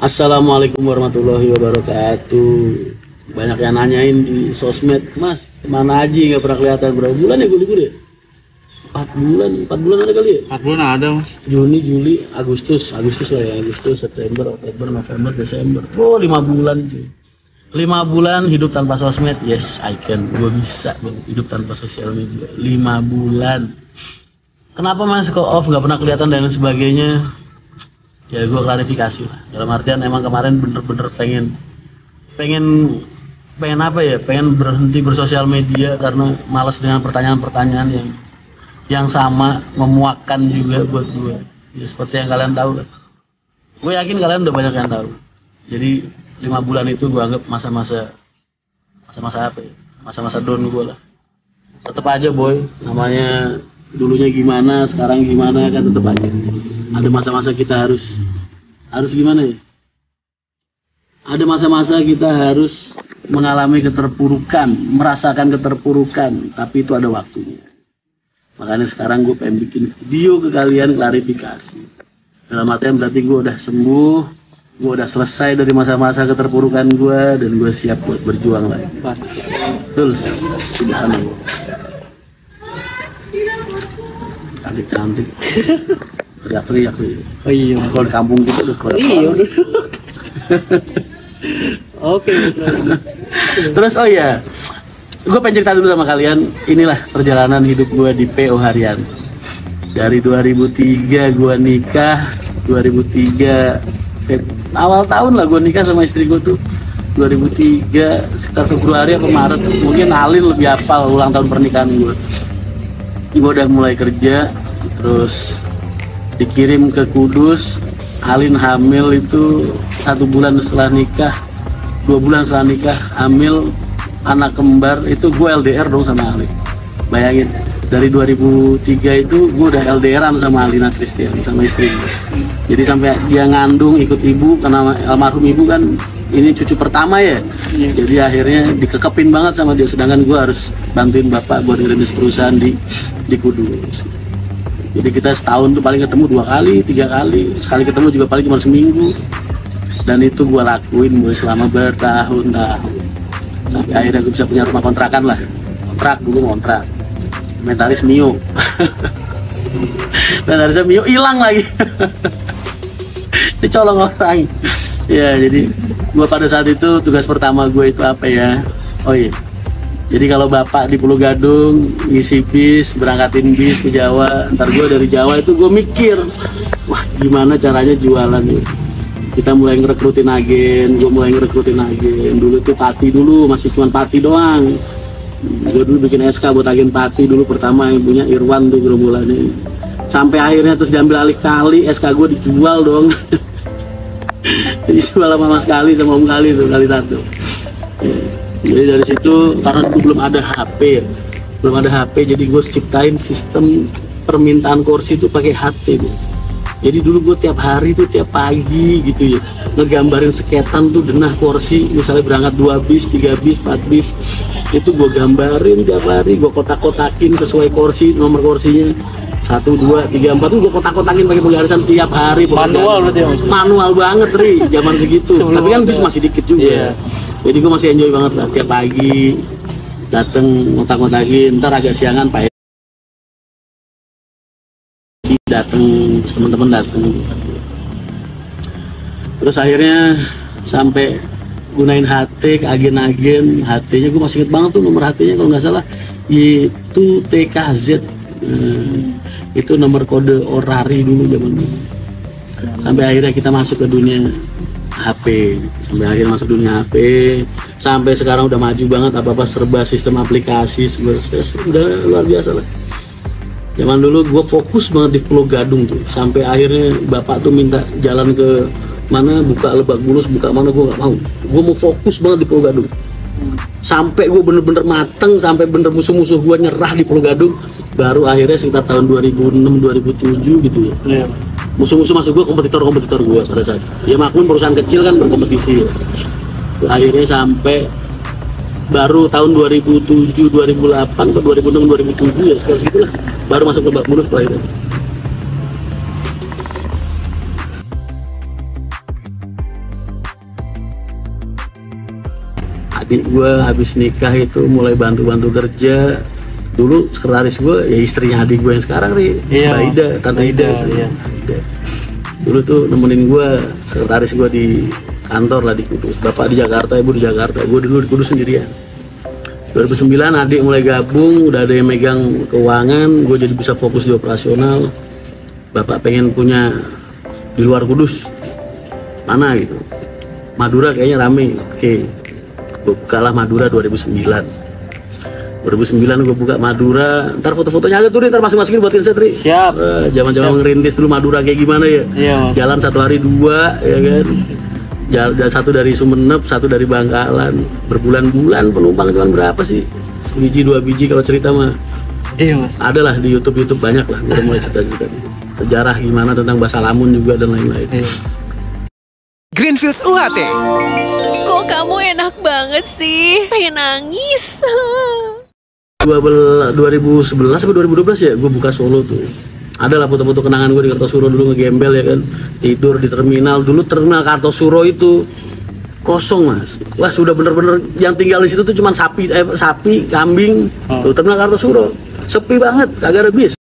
Assalamualaikum warahmatullahi wabarakatuh. Banyak yang nanyain di sosmed, Mas, kemana aja nggak pernah kelihatan. Berapa bulan ya gue libur ya? 4 bulan ada kali ya? 4 bulan ada, Mas. Juni, Juli, Agustus lah ya. Agustus, September, Oktober, November, Desember. Oh, 5 bulan cuy. 5 bulan hidup tanpa sosmed. Yes, I can. Gue bisa hidup tanpa sosial media. 5 bulan. Kenapa Mas kok off, nggak pernah kelihatan dan lain sebagainya? Ya gue klarifikasi lah. Dalam artian emang kemarin bener-bener pengen apa ya? Pengen berhenti bersosial media karena malas dengan pertanyaan-pertanyaan yang sama, memuakkan juga buat gue. Ya seperti yang kalian tahu. Gue yakin kalian udah banyak yang tahu. Jadi 5 bulan itu gue anggap masa-masa apa ya? Masa-masa down gue lah. Tetep aja boy, namanya dulunya gimana, sekarang gimana kan tetep aja. Ada masa-masa kita harus gimana ya? Ada masa-masa kita harus mengalami keterpurukan, merasakan keterpurukan, tapi itu ada waktunya. Makanya sekarang gue pengen bikin video ke kalian klarifikasi. Dalam artian berarti gue udah sembuh, gue udah selesai dari masa-masa keterpurukan gue, dan gue siap buat berjuang lagi. Betul, subhanallah. Cantik. Teriak-teriak nih. Oh iya. Kalau di kampung kita udah keluar. Iya, udah. Oke, Terus oh ya, gue pengen cerita dulu sama kalian. Inilah perjalanan hidup gue di PO Harian. Dari 2003 gue nikah, 2003 awal tahun lah gue nikah sama istri gue tuh. 2003 sekitar Februari atau Maret. Mungkin Alin lebih hafal ulang tahun pernikahan gue. Gue udah mulai kerja, terus dikirim ke Kudus. Alin hamil itu 1 bulan setelah nikah, 2 bulan setelah nikah, hamil anak kembar. Itu gue LDR dong sama Alin. Bayangin, dari 2003 itu gue udah LDRan sama Alina Christian, sama istri gue. Jadi sampai dia ngandung ikut ibu, karena almarhum ibu kan ini cucu pertama ya. Jadi akhirnya dikekepin banget sama dia, sedangkan gue harus bantuin bapak buat ngerintis perusahaan di Kudus. Jadi kita setahun tuh paling ketemu 2 kali, 3 kali, sekali ketemu juga paling cuma seminggu. Dan itu gue lakuin selama bertahun-tahun, sampai akhirnya gue bisa punya rumah kontrakan lah. Kontrak, mentaris Mio. Mentarisnya Mio hilang lagi. Dicolong orang. Ya jadi gue pada saat itu tugas pertama gue itu apa ya? Oh iya, jadi kalau bapak di Pulau Gadung ngisi bis, berangkatin bis ke Jawa, ntar gue dari Jawa itu gue mikir, wah gimana caranya jualan ya? Kita mulai ngerekrutin agen, dulu tuh Pati dulu, masih cuma Pati doang. Gue dulu bikin SK buat agen Pati dulu pertama, yang punya Irwan tuh gerombolannya. Sampai akhirnya terus diambil alih Kali, SK gue dijual dong. Dijual sama Mas Kali sama Om Kali tuh, Kali satu. Ya. Jadi dari situ, karena dulu belum ada HP, jadi gue ciptain sistem permintaan kursi itu pakai HT gue. Jadi dulu gue tiap hari tuh, tiap pagi gitu ya, ngegambarin sketan tuh denah kursi, misalnya berangkat 2 bis, 3 bis, 4 bis, itu gue gambarin tiap hari, gue kotak-kotakin sesuai kursi, nomor kursinya 1, 2, 3, 4 tuh gue kotak-kotakin pakai penggarisan tiap hari. Manual berarti ya, Mas? Manual banget Ri, zaman segitu. Tapi kan bis masih dikit juga. Iya. Jadi gue masih enjoy banget lah, tiap pagi dateng ngotak-ngotakin, ntar agak siangan Pak Edi dateng, temen-temen dateng. Terus akhirnya sampai gunain HT ke agen-agen. HT-nya gue masih inget banget tuh nomor HT-nya, kalau nggak salah itu TKZ. Itu nomor kode orari dulu zaman dulu. Sampai akhirnya kita masuk ke dunia HP, sampai sekarang udah maju banget, apa-apa serba sistem aplikasi, udah luar biasa lah. Zaman dulu gue fokus banget di Pulau Gadung tuh, sampai akhirnya bapak tuh minta jalan ke mana, buka Lebak Bulus, buka mana, gue nggak mau. Gue mau fokus banget di Pulau Gadung. Sampai gue bener-bener mateng, sampai bener musuh-musuh gue nyerah di Pulau Gadung. Baru akhirnya sekitar tahun 2006-2007 gitu ya. Iya. Musuh-musuh masuk gue, kompetitor gue pada saat. Ya maklum perusahaan kecil kan berkompetisi ya. Akhirnya sampai baru tahun 2007, 2008, atau 2006, 2007 ya, sekitar segitulah. Baru masuk ke Lebak Bulus akhirnya. adik gue habis nikah itu mulai bantu-bantu kerja. Dulu sekretaris gue ya istrinya adik gue yang sekarang nih, Iya, Mbak Ida, Tante Ida, iya. Ida. Dulu tuh nemenin gue, sekretaris gue di kantor lah di Kudus. Bapak di Jakarta, ibu di Jakarta, gue dulu di Kudus sendirian. 2009 adik mulai gabung, udah ada yang megang keuangan, gue jadi bisa fokus di operasional. Bapak pengen punya di luar Kudus, mana gitu. Madura kayaknya rame, oke. Gue bukalah Madura 2009 gue buka Madura, ntar foto-fotonya aja tuh, ntar masing-masing buat riset, Tri. Siap. Zaman-zaman ngerintis dulu Madura kayak gimana ya. Iya, Mas. Jalan 1 hari 2 ya kan. Jalan 1 dari Sumeneb, 1 dari Bangkalan. Berbulan-bulan penumpang cuman berapa sih? 1 biji 2 biji kalau cerita mah. Iya, Mas. Ada lah di YouTube banyak lah. Udah mulai cerita-cerita. Sejarah gimana tentang bahasa Lamun juga dan lain-lain. Iya. Greenfields UHT. Kok kamu enak banget sih? Pengen nangis. 2011 sampai 2012 ya gue buka Solo tuh. Ada lah foto-foto kenangan gue di Kartosuro dulu ngegembel ya kan. Tidur di terminal. Dulu terminal Kartosuro itu kosong, Mas. Wah, sudah bener-bener yang tinggal di situ tuh cuma sapi, kambing. Tuh terminal Kartosuro. Sepi banget, kagak ada bis.